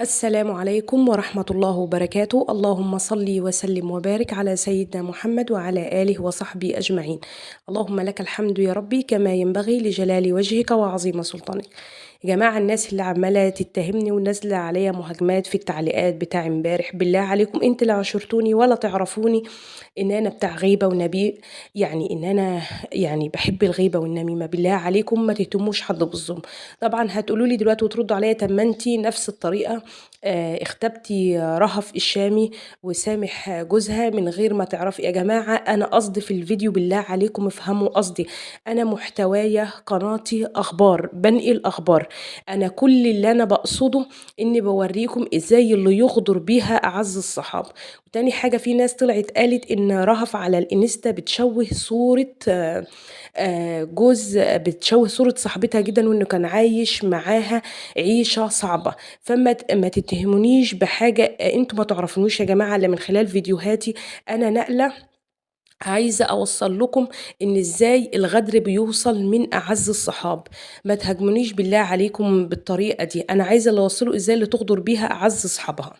السلام عليكم ورحمة الله وبركاته. اللهم صل وسلم وبارك على سيدنا محمد وعلى آله وصحبه أجمعين. اللهم لك الحمد يا ربي كما ينبغي لجلال وجهك وعظيم سلطانك. يا جماعة، الناس اللي عمالة تتهمني ونازلة عليا مهاجمات في التعليقات بتاع امبارح، بالله عليكم انت لا عشرتوني ولا تعرفوني ان انا بتاع غيبة ونبي، يعني ان انا يعني بحب الغيبة والنميمة. بالله عليكم ما تهتموش حد بالظلم. طبعا هتقولوا لي دلوقتي وتردوا عليا، طب ما انتي نفس الطريقة اختبتي رهف الشامي وسامح جوزها من غير ما تعرفي. يا جماعة، أنا قصدي في الفيديو بالله عليكم افهموا قصدي. أنا محتوايا قناتي أخبار، بنقل أخبار. أنا كل اللي أنا بقصده إني بوريكم إزاي اللي يغدر بيها أعز الصحاب. وتاني حاجة، في ناس طلعت قالت إن رهف على الإنستا بتشوه صورة جوز، بتشوه صورة صاحبتها جدا، وإنه كان عايش معاها عيشة صعبة. ما تتهمونيش بحاجة انتوا ما تعرفونيش يا جماعة الا من خلال فيديوهاتي. انا نقلة عايزة أوصل لكم إن إزاي الغدر بيوصل من أعز الصحاب. ما تهاجمونيش بالله عليكم بالطريقة دي. أنا عايزة اللي أوصله إزاي اللي تغدر بيها أعز صحابها.